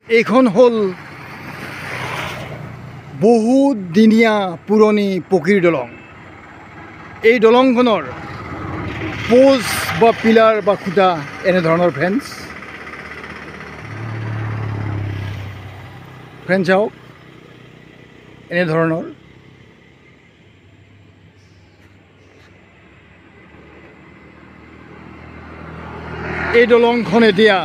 এইখন হল বহুত দিনীয়া পুৰণি পকীৰ দলং। এই দলংখনৰ পোজ বা পিলাৰ বা খুঁটা এনেধৰণৰ ফ্ৰেণ্ডছ চাওক, এনেধৰণৰ। এই দলংখন এতিয়া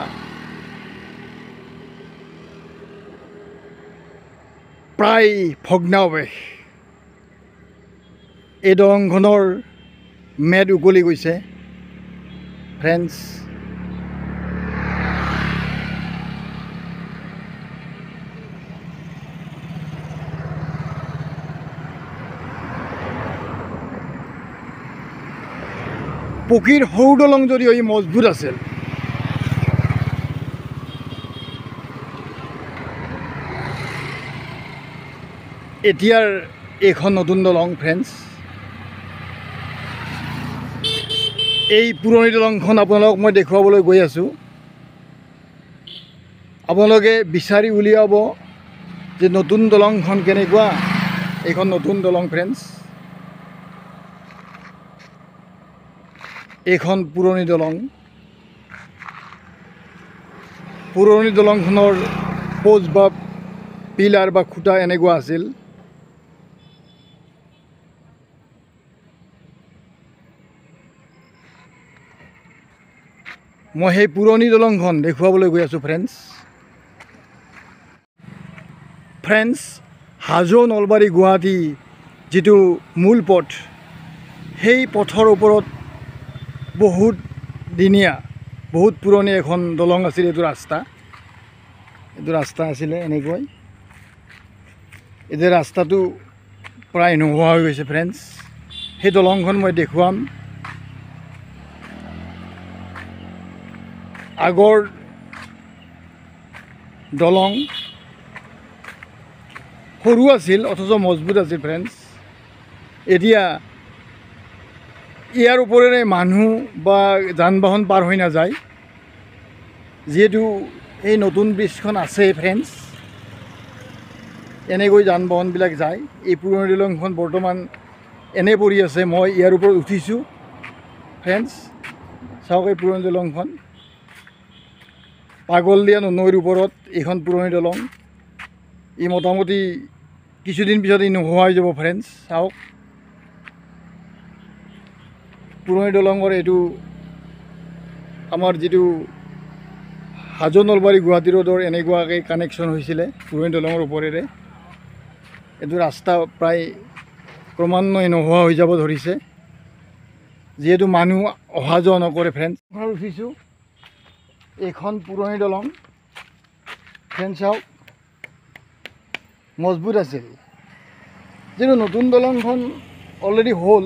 প্ৰায় ভগ্নাৱশেষ। এই দলংখনৰ মেদ উকলি গৈছে ফ্ৰেণ্ডছ। পকীৰ সৰু দলং যদিও ই মজবুত আছিল, এতিয়াৰ এইখন নতুন দলং ফ্ৰেণ্ডছ। এই পুৰণি দলংখন আপোনালোকক মই দেখুৱাবলৈ গৈ আছোঁ। আপোনালোকে বিচাৰি উলিয়াব যে নতুন দলংখন কেনেকুৱা। এইখন নতুন দলং ফ্ৰেণ্ডছ, এইখন পুৰণি দলং। পুৰণি দলংখনৰ পোজ বা পিলাৰ বা খুঁটা এনেকুৱা আছিল। মই সেই পুৰণি দলংখন দেখুৱাবলৈ গৈ আছোঁ ফ্ৰেণ্ডছ। হাজো নলবাৰী গুৱাহাটী যিটো মূল পথ, সেই পথৰ ওপৰত বহুত দিনীয়া বহুত পুৰণি এখন দলং আছিল। এইটো ৰাস্তা আছিলে এনেকৈ। এতিয়া ৰাস্তাটো প্ৰায় নোহোৱা হৈ গৈছে ফ্ৰেণ্ডছ। সেই দলংখন মই দেখুৱাম। আগৰ দলং সৰু আছিল অথচ মজবুত আছিল ফ্ৰেণ্ডছ। এতিয়া ইয়াৰ ওপৰেৰে মানুহ বা যান বাহন পাৰ হৈ নাযায়, যিহেতু এই নতুন ব্ৰিজখন আছে ফ্ৰেণ্ডছ। এনেকৈ যান বাহনবিলাক যায়। এই পুৰণি দলংখন বৰ্তমান এনে পৰি আছে। মই ইয়াৰ ওপৰত উঠিছোঁ ফ্ৰেণ্ডছ। চাওক এই পুৰণি দলংখন, পাগলদিয়া নৈৰ ওপৰত এইখন পুৰণি দলং। ই মোটামুটি কিছুদিন পিছত ই নোহোৱা হৈ যাব ফ্ৰেণ্ডছ। চাওক পুৰণি দলঙৰ এইটো আমাৰ যিটো হাজো নলবাৰী গুৱাহাটী ৰোডৰ এনেকুৱাকৈ কানেকশ্যন হৈছিলে পুৰণি দলঙৰ ওপৰেৰে। এইটো ৰাস্তা প্ৰায় ক্ৰমান্বয়ে নোহোৱা হৈ যাব ধৰিছে, যিহেতু মানুহ অহা যোৱা নকৰে ফ্ৰেণ্ডছ। উঠিছোঁ, এইখন পুৰণি দলং ফ্ৰেণ্ডছ। চাওক মজবুত আছিল। যিটো নতুন দলংখন অলৰেডি হ'ল,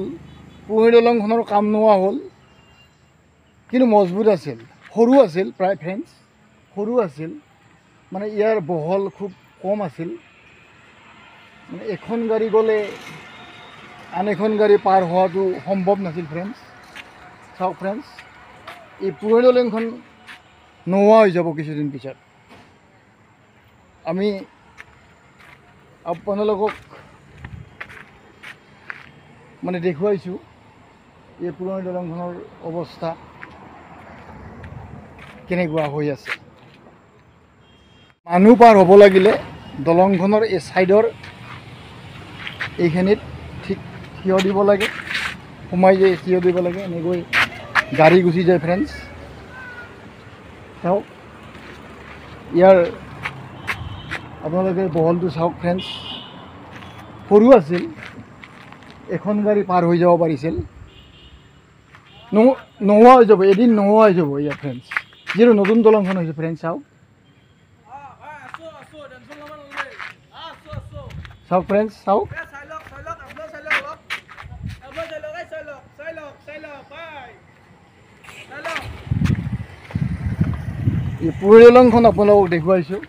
পুৰণি দলংখনৰ কাম নোহোৱা হ'ল, কিন্তু মজবুত আছিল। সৰু আছিল প্ৰায় ফ্ৰেণ্ডছ, সৰু আছিল। মানে ইয়াৰ বহল খুব কম আছিল। মানে এখন গাড়ী গ'লে আন এখন গাড়ী পাৰ হোৱাটো সম্ভৱ নাছিল ফ্ৰেণ্ডছ। চাওক ফ্ৰেণ্ডছ, এই পুৰণি দলংখন নোহোৱা হৈ যাব কিছুদিন পিছত। আমি আপোনালোকক মানে দেখুৱাইছোঁ এই পুৰণি দলংখনৰ অৱস্থা কেনেকুৱা হৈ আছে। মানুহ পাৰ হ'ব লাগিলে দলংখনৰ এই ছাইডৰ এইখিনিত ঠিক থিয় দিব লাগে, সোমাই যায় থিয় দিব লাগে। এনেকৈ গাড়ী গুচি যায় ফ্ৰেণ্ডছ। চাওক ইয়াৰ আপোনালোকে বহলটো চাওক ফ্ৰেণ্ডছ। সৰু আছিল, এখন গাড়ী পাৰ হৈ যাব পাৰিছিল। নোহোৱা হৈ যাব, এদিন নোহোৱা হৈ যাব ইয়াৰ ফ্ৰেণ্ডছ, যিহেতু নতুন দলংখন হৈছে ফ্ৰেণ্ডছ। চাওক চাওক ফ্ৰেণ্ডছ, চাওক এই পুৰণি দলংখন আপোনালোকক দেখুৱাইছোঁ।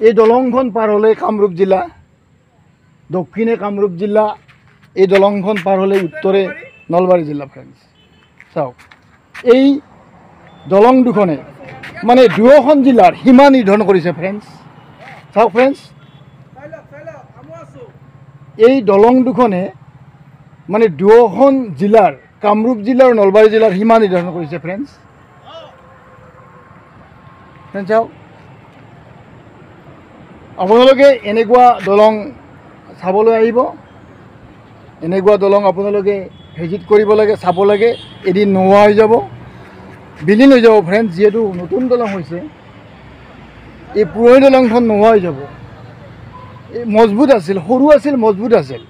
এই দলংখন পাৰ হ'লে কামৰূপ জিলা, দক্ষিণে কামৰূপ জিলা, এই দলংখন পাৰ হ'লে উত্তৰে নলবাৰী জিলা ফ্ৰেণ্ডছ। চাওক এই দলং দুখনে মানে দুয়োখন জিলাৰ সীমা নিৰ্ধাৰণ কৰিছে ফ্ৰেণ্ডছ। চাওক ফ্ৰেণ্ডছ, এই দলং দুখনে মানে দুয়োখন জিলাৰ, কামৰূপ জিলা আৰু নলবাৰী জিলাৰ সীমা নিৰ্ধাৰণ কৰিছে ফ্ৰেণ্ডছ। ফ্ৰেণ্ডছ চাওক, আপোনালোকে এনেকুৱা দলং চাবলৈ আহিব, এনেকুৱা দলং আপোনালোকে ভিজিট কৰিব লাগে, চাব লাগে, এদিন নোহোৱা হৈ যাব, বিলীন হৈ যাব ফ্ৰেণ্ডছ। যিহেতু নতুন দলং হৈছে, এই পুৰণি দলংখন নোহোৱা হৈ যাব। এই মজবুত আছিল, সৰু আছিল, মজবুত আছিল।